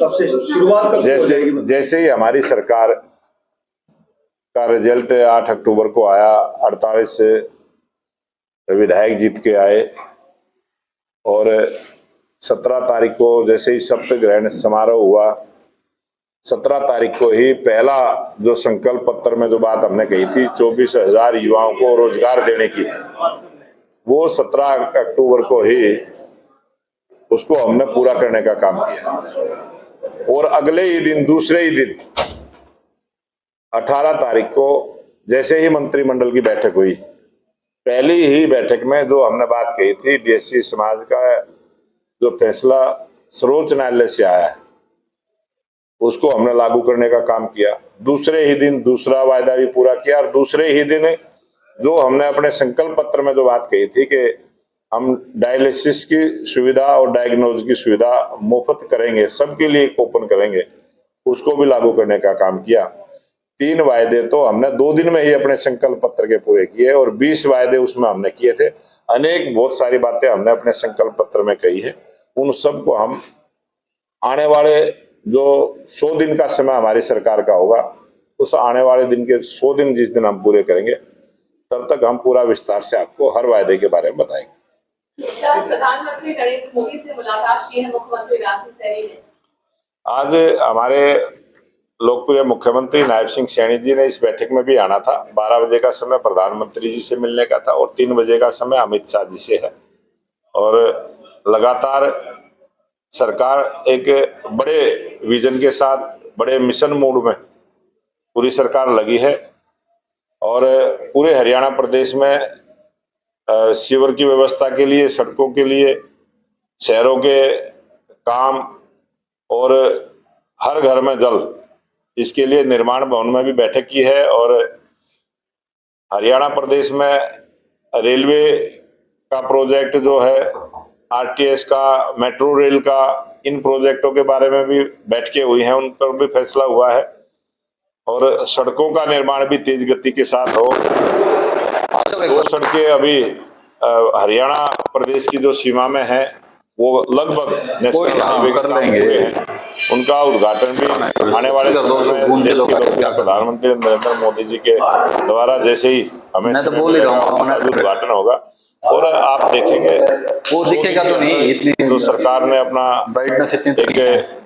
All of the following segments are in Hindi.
कब से शुरुआत कब से हो जाएगी? जैसे ही हमारी सरकार का रिजल्ट 8 अक्टूबर को आया, 48 विधायक जीत के आए और 17 तारीख को जैसे ही शपथ ग्रहण समारोह हुआ, 17 तारीख को ही पहला जो संकल्प पत्र में जो बात हमने कही थी 24,000 युवाओं को रोजगार देने की, वो 17 अक्टूबर को ही उसको हमने पूरा करने का काम किया। और अगले ही दिन, दूसरे ही दिन 18 तारीख को जैसे ही मंत्रिमंडल की बैठक हुई, पहली ही बैठक में जो हमने बात कही थी, डीएससी समाज का जो फैसला सर्वोच्च न्यायालय से आया है उसको हमने लागू करने का काम किया। दूसरे ही दिन दूसरा वायदा भी पूरा किया और दूसरे ही दिन जो हमने अपने संकल्प पत्र में जो बात कही थी कि हम डायलिसिस की सुविधा और डायग्नोज की सुविधा मुफ्त करेंगे, सबके लिए ओपन करेंगे, उसको भी लागू करने का काम किया। 3 वायदे तो हमने 2 दिन में ही अपने संकल्प पत्र के पूरे किए और 20 वायदे उसमें हमने किए थे। बहुत सारी बातें हमने अपने संकल्प पत्र में कही है, उन सबको हम आने वाले जो 100 दिन का समय हमारी सरकार का होगा, उस आने वाले दिन के 100 दिन जिस दिन हम पूरे करेंगे, तब तक हम पूरा विस्तार से आपको हर वायदे के बारे में बताएंगे। प्रधानमंत्री नरेंद्र मोदी से मुलाकात की है मुख्यमंत्री राजू सैनी ने। आज हमारे लोकप्रिय मुख्यमंत्री नायब सिंह सैनी जी ने इस बैठक में भी आना था। 12 बजे का समय प्रधानमंत्री जी से मिलने का था और 3 बजे का समय अमित शाह जी से है। और लगातार सरकार एक बड़े विजन के साथ, बड़े मिशन मोड में पूरी सरकार लगी है और पूरे हरियाणा प्रदेश में सीवर की व्यवस्था के लिए, सड़कों के लिए, शहरों के काम और हर घर में जल, इसके लिए निर्माण भवन में भी बैठक की है। और हरियाणा प्रदेश में रेलवे का प्रोजेक्ट जो है, आरटीएस का, मेट्रो रेल का, इन प्रोजेक्टों के बारे में भी बैठकें हुई हैं, उन पर भी फैसला हुआ है और सड़कों का निर्माण भी तेज गति के साथ हो। 2 सड़कें अभी हरियाणा प्रदेश की जो सीमा में है वो लगभग नेशनल हाईवे कर लेंगे, उनका उद्घाटन भी आने वाले समय में देश के प्रधानमंत्री नरेंद्र मोदी जी के द्वारा जैसे ही हमें उद्घाटन होगा और आप देखेंगे वो दिखेगा तो नहीं इतनी, तो सरकार ने अपना एक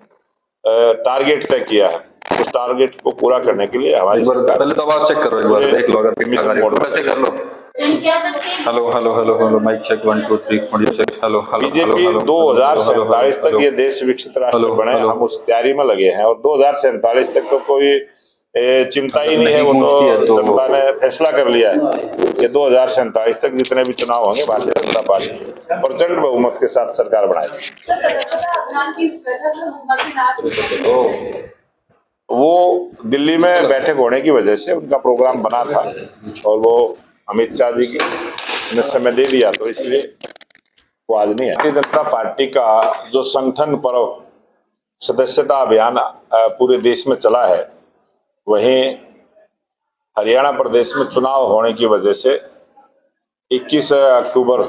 टारगेट तय किया है, उस टारगेट को पूरा करने के लिए हमारी सरकार, पहले तो आवाज चेक करो एक बार, देख लो अगर मिशन मोड में कर लो। Hello hello hello hello, mike check 1 2 3 4 check. Hello hello, BJP 2047 तक ये देश विकसित राष्ट्र बने, हम उस तैयारी में लगे हैं और 2047 तक तो कोई चिंता ही नहीं है। वो तो जनता ने फैसला कर लिया है कि 2047 तक जितने भी चुनाव होंगे भारतीय जनता पार्टी प्रचंड बहुमत के साथ सरकार बनाएगी। वो दिल्ली में बैठक होने की वजह से उनका प्रोग्राम बना था और वो अमित शाह जी ने समय दे दिया, तो इसलिए वो आज नहीं है। भारतीय जनता पार्टी का जो संगठन पर्व सदस्यता अभियान पूरे देश में चला है, वहीं हरियाणा प्रदेश में चुनाव होने की वजह से 21 अक्टूबर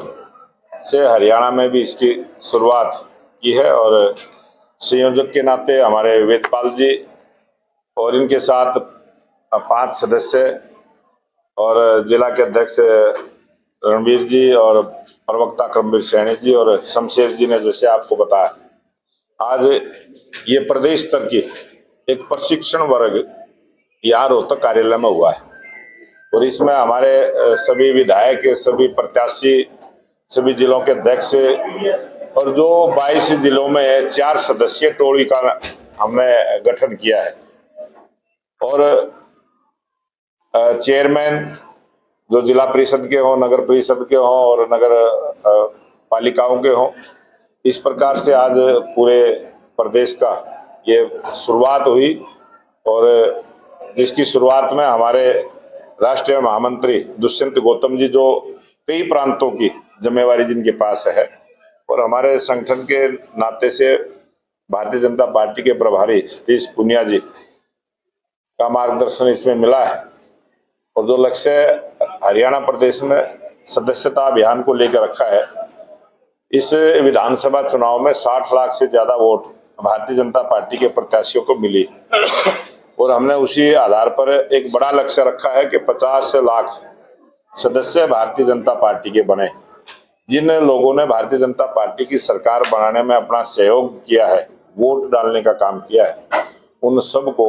से हरियाणा में भी इसकी शुरुआत की है और संयोजक के नाते हमारे वेदपाल जी और इनके साथ 5 सदस्य और जिला के अध्यक्ष रणवीर जी और प्रवक्ता कर्मवीर सैनी जी और शमशेर जी ने जैसे आपको बताया, आज ये प्रदेश स्तर की एक प्रशिक्षण वर्ग यहाँ रोहतक कार्यालय में हुआ है और इसमें हमारे सभी विधायक, सभी प्रत्याशी, सभी जिलों के अध्यक्ष और जो 22 जिलों में 4 सदस्यीय टोली का हमने गठन किया है और चेयरमैन जो जिला परिषद के हों, नगर परिषद के हों और नगर पालिकाओं के हों, इस प्रकार से आज पूरे प्रदेश का ये शुरुआत हुई और जिसकी शुरुआत में हमारे राष्ट्रीय महामंत्री दुष्यंत गौतम जी, जो कई प्रांतों की जिम्मेवारी जिनके पास है, और हमारे संगठन के नाते से भारतीय जनता पार्टी के प्रभारी सतीश पुनिया जी का मार्गदर्शन इसमें मिला है और जो लक्ष्य हरियाणा प्रदेश में सदस्यता अभियान को लेकर रखा है, इस विधानसभा चुनाव में 60 लाख से ज्यादा वोट भारतीय जनता पार्टी के प्रत्याशियों को मिली और हमने उसी आधार पर एक बड़ा लक्ष्य रखा है कि 50 लाख सदस्य भारतीय जनता पार्टी के बने। जिन लोगों ने भारतीय जनता पार्टी की सरकार बनाने में अपना सहयोग किया है, वोट डालने का काम किया है, उन सबको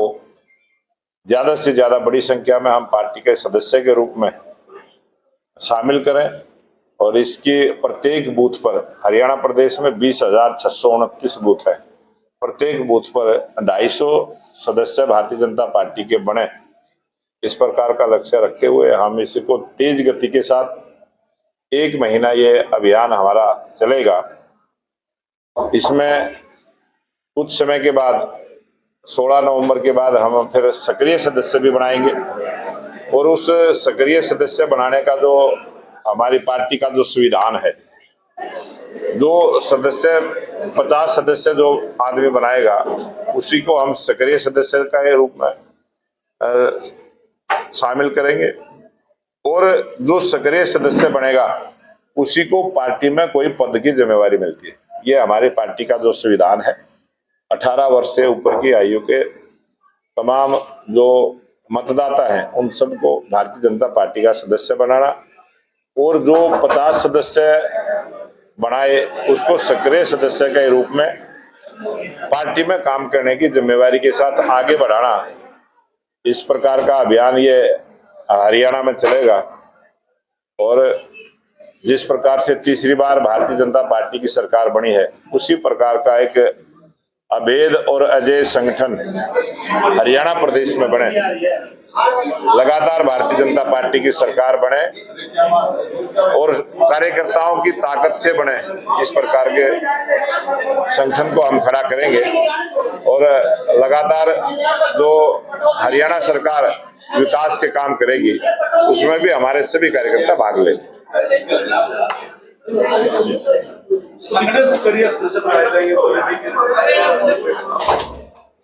ज्यादा से ज्यादा बड़ी संख्या में हम पार्टी के सदस्य के रूप में शामिल करें और इसके प्रत्येक बूथ पर, हरियाणा प्रदेश में 20,629 बूथ है, प्रत्येक बूथ पर 250 सदस्य भारतीय जनता पार्टी के बने। इस प्रकार का लक्ष्य रखते हुए हम इसको तेज गति के साथ 1 महीना ये अभियान हमारा चलेगा। इसमें कुछ समय के बाद 16 नवंबर के बाद हम फिर सक्रिय सदस्य भी बनाएंगे और उस सक्रिय सदस्य बनाने का जो हमारी पार्टी का जो संविधान है, जो सदस्य 50 सदस्य जो आदमी बनाएगा उसी को हम सक्रिय सदस्य के रूप में शामिल करेंगे और जो सक्रिय सदस्य बनेगा उसी को पार्टी में कोई पद की जिम्मेवारी मिलती है। ये हमारी पार्टी का जो संविधान है। 18 वर्ष से ऊपर की आयु के तमाम जो मतदाता हैं उन सबको भारतीय जनता पार्टी का सदस्य बनाना और जो 50 सदस्य बनाए उसको सक्रिय सदस्य के रूप में पार्टी में काम करने की जिम्मेवारी के साथ आगे बढ़ाना। इस प्रकार का अभियान ये हरियाणा में चलेगा और जिस प्रकार से तीसरी बार भारतीय जनता पार्टी की सरकार बनी है उसी प्रकार का एक अभेद और अजय संगठन हरियाणा प्रदेश में बने, लगातार भारतीय जनता पार्टी की सरकार बने और कार्यकर्ताओं की ताकत से बने। इस प्रकार के संगठन को हम खड़ा करेंगे और लगातार जो हरियाणा सरकार विकास के काम करेगी उसमें भी हमारे सभी कार्यकर्ता भाग लेंगे। संगठन सक्रिय सदस्य बनाए जाएंगे तो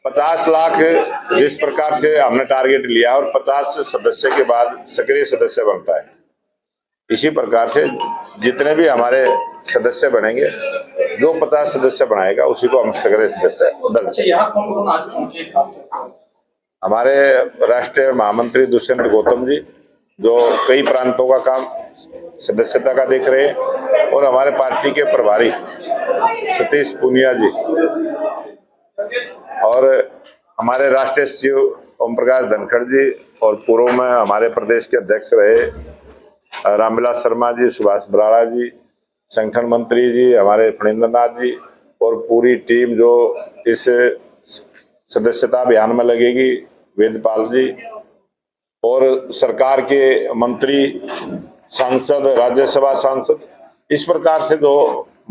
50 लाख जिस प्रकार से हमने टारगेट लिया और 50 सदस्य के बाद सक्रिय सदस्य बनता है, इसी प्रकार से जितने भी हमारे सदस्य बनेंगे, जो 50 सदस्य बनाएगा उसी को हम सक्रिय सदस्य दर्ज। यहाँ कौन आज पहुंचे? हमारे राष्ट्रीय महामंत्री दुष्यंत गौतम जी जो कई प्रांतों का काम सदस्यता का देख रहे हैं और हमारे पार्टी के प्रभारी सतीश पूनिया जी और हमारे राष्ट्रीय सचिव ओम प्रकाश धनखड़ जी और पूर्व में हमारे प्रदेश के अध्यक्ष रहे रामविलास शर्मा जी, सुभाष बराड़ा जी, संगठन मंत्री जी हमारे फणींद्र नाथ जी और पूरी टीम जो इस सदस्यता अभियान में लगेगी, वेदपाल जी और सरकार के मंत्री, सांसद, राज्यसभा सांसद, इस प्रकार से जो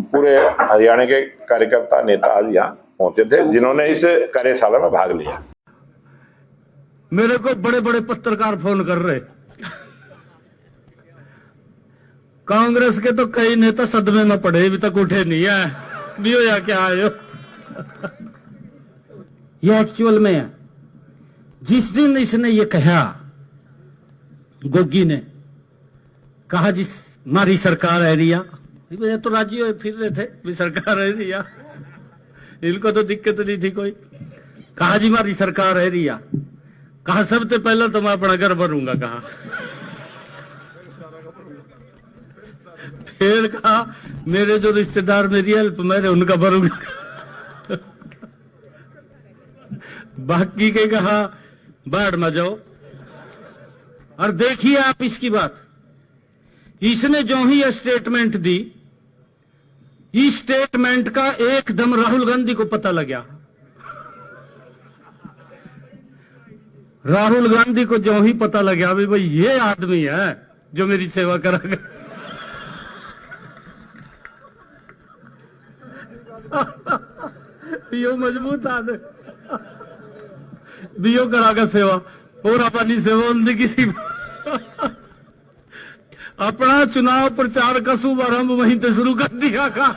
पूरे हरियाणा के कार्यकर्ता नेता आज यहाँ पहुंचे थे जिन्होंने इस कार्यशाला में भाग लिया। मेरे को बड़े बड़े पत्रकार फोन कर रहे, कांग्रेस के तो कई नेता सदमे में पड़े, अभी तक उठे नहीं है, भी हो या क्या आयो। ये एक्चुअल में है। जिस दिन इसने ये कहा, गोगी ने कहा जिस हमारी सरकार है रिया, ये तो राजी हो फिर रहे थे भी सरकार है रिया, इनको तो दिक्कत नहीं थी कोई। कहा जी हमारी सरकार है रिया, कहा सबसे पहले तो मैं अपना घर भरूंगा, कहा फिर कहा मेरे जो रिश्तेदार मेरी हेल्प मेरे उनका भरूंगा, बाकी के कहा बाढ़ में जाओ। और देखिए आप इसकी बात, इसने जो ही स्टेटमेंट दी, इस स्टेटमेंट का एकदम राहुल गांधी को पता लग गया। राहुल गांधी को जो ही पता लग गया भाई ये आदमी है जो मेरी सेवा करेगा। यो मजबूत आदमी बियो करागा सेवा और अपनी सेवा उनकी किसी अपना चुनाव प्रचार का शुभारंभ वहीं से शुरू कर दिया का।